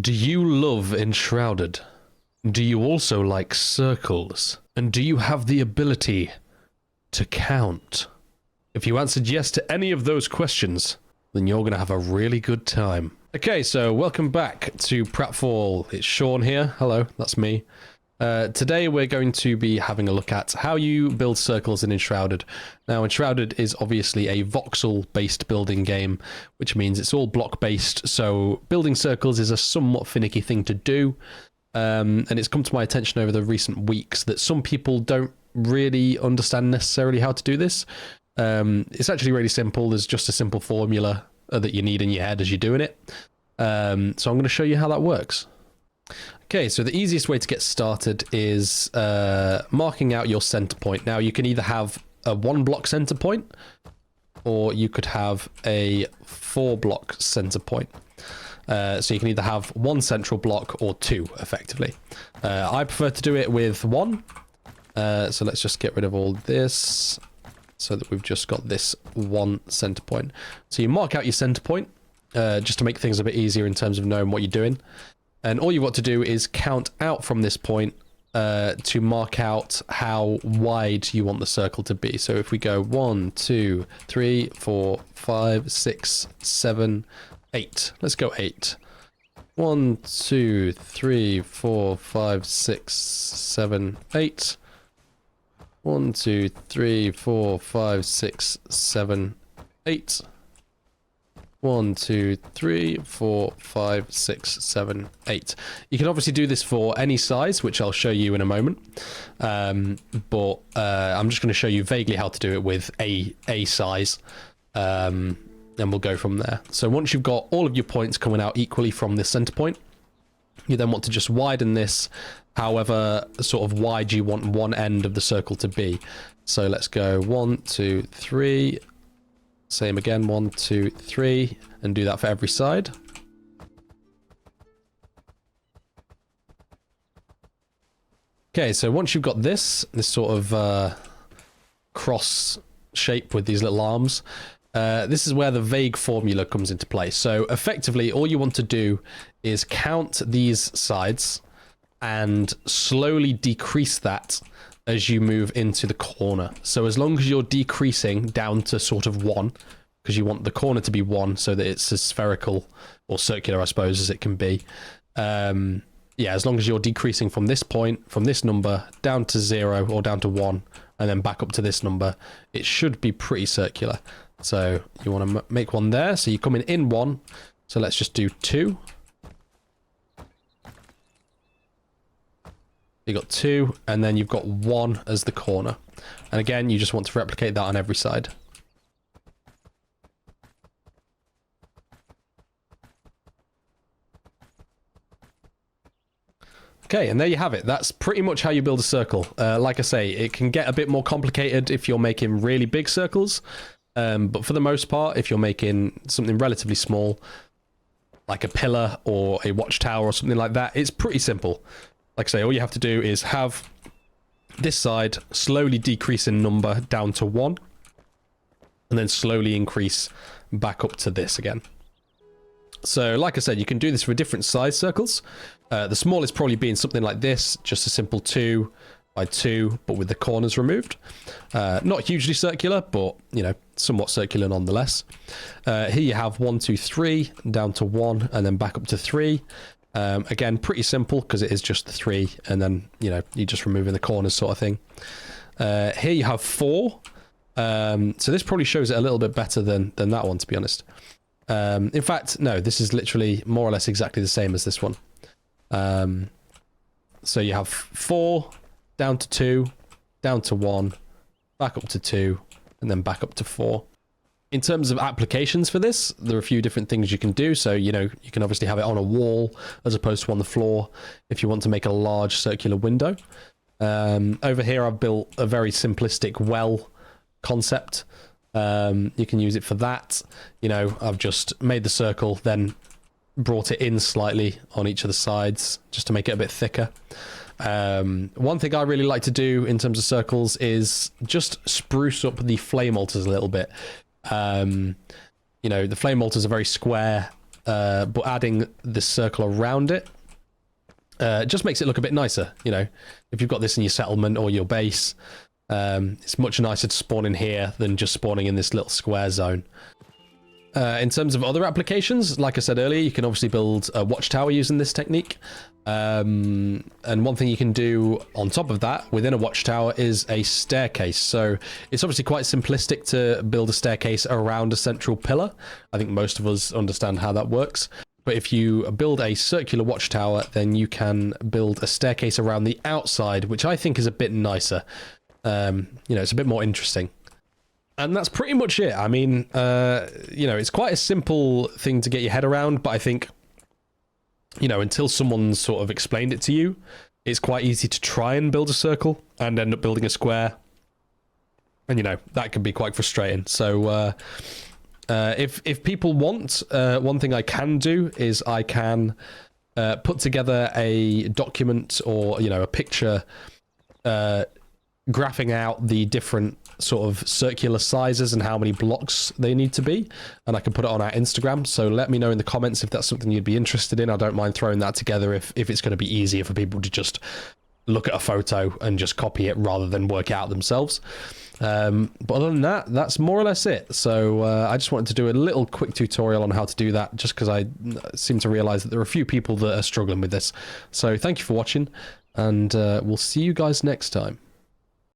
Do you love Enshrouded? Do you also like circles? And do you have the ability to count? If you answered yes to any of those questions, then you're going to have a really good time. Okay, so welcome back to Pratfall. It's Sean here. Hello, that's me. Today we're going to be having a look at how you build circles in Enshrouded. Now, Enshrouded is obviously a voxel-based building game, which means it's all block-based, so building circles is a somewhat finicky thing to do. And it's come to my attention over the recent weeks that some people don't really understand necessarily how to do this. It's actually really simple. There's just a simple formula that you need in your head as you're doing it. So I'm going to show you how that works. Okay, so the easiest way to get started is marking out your center point. Now, you can either have a 1-block center point, or you could have a 4-block center point. So you can either have 1 central block or 2, effectively. I prefer to do it with 1. So let's just get rid of all this, so that we've just got this 1 center point. So you mark out your center point, just to make things a bit easier in terms of knowing what you're doing. And all you want to do is count out from this point to mark out how wide you want the circle to be. So if we go 1, 2, 3, 4, 5, 6, 7, 8. Let's go 8. 1, 2, 3, 4, 5, 6, 7, 8. 1, 2, 3, 4, 5, 6, 7, 8. 1, 2, 3, 4, 5, 6, 7, 8. You can obviously do this for any size, which I'll show you in a moment. But I'm just going to show you vaguely how to do it with a size. And we'll go from there. So once you've got all of your points coming out equally from this center point, you then want to just widen this however sort of wide you want one end of the circle to be. So let's go 1, 2, 3. Same again, 1, 2, 3, and do that for every side. Okay, so once you've got this sort of cross shape with these little arms, this is where the vague formula comes into play. So effectively, all you want to do is count these sides and slowly decrease that as you move into the corner. So as long as you're decreasing down to sort of 1, because you want the corner to be 1 so that it's as spherical or circular, I suppose, as it can be. Yeah, as long as you're decreasing from this point, from this number, down to 0 or down to 1, and then back up to this number, it should be pretty circular. So you want to make one there. So you're coming in 1. So let's just do 2. You got 2, and then you've got 1 as the corner. And again, you just want to replicate that on every side. Okay, and there you have it. That's pretty much how you build a circle. Like I say, it can get a bit more complicated if you're making really big circles. But for the most part, if you're making something relatively small, like a pillar or a watchtower or something like that, it's pretty simple. Like I say, all you have to do is have this side slowly decrease in number down to 1, and then slowly increase back up to this again. So like I said, you can do this for different size circles. The smallest probably being something like this, just a simple 2 by 2, but with the corners removed. Not hugely circular, but, you know, somewhat circular nonetheless. Here you have 1, 2, 3, down to 1, and then back up to 3. Again, pretty simple because it is just the 3, and then, you know, you're just removing the corners sort of thing. Here you have 4. So this probably shows it a little bit better than that one, to be honest. In fact, no, this is literally more or less exactly the same as this one. So you have 4, down to 2, down to 1, back up to 2, and then back up to 4. In terms of applications for this, there are a few different things you can do. So, you know, you can obviously have it on a wall as opposed to on the floor if you want to make a large circular window. Over here, I've built a very simplistic well concept. You can use it for that. You know, I've just made the circle, then brought it in slightly on each of the sides just to make it a bit thicker. One thing I really like to do in terms of circles is just spruce up the flame altars a little bit. You know, the flame altars are very square but adding this circle around it just makes it look a bit nicer. You know, if you've got this in your settlement or your base, it's much nicer to spawn in here than just spawning in this little square zone. In terms of other applications, like I said earlier, you can obviously build a watchtower using this technique. And one thing you can do on top of that within a watchtower is a staircase. So it's obviously quite simplistic to build a staircase around a central pillar. I think most of us understand how that works. But if you build a circular watchtower, then you can build a staircase around the outside, which I think is a bit nicer. You know, it's a bit more interesting. And that's pretty much it. I mean, you know, it's quite a simple thing to get your head around, but I think, you know, until someone's sort of explained it to you, it's quite easy to try and build a circle and end up building a square. And, you know, that can be quite frustrating. So, if people want, one thing I can do is I can put together a document or, you know, a picture graphing out the different sort of circular sizes and how many blocks they need to be, and I can put it on our Instagram. So let me know in the comments if that's something you'd be interested in. I don't mind throwing that together if it's going to be easier for people to just look at a photo and just copy it rather than work it out themselves. But other than that, that's more or less it. So I just wanted to do a little quick tutorial on how to do that, just because I seem to realize that there are a few people that are struggling with this. So thank you for watching, and we'll see you guys next time.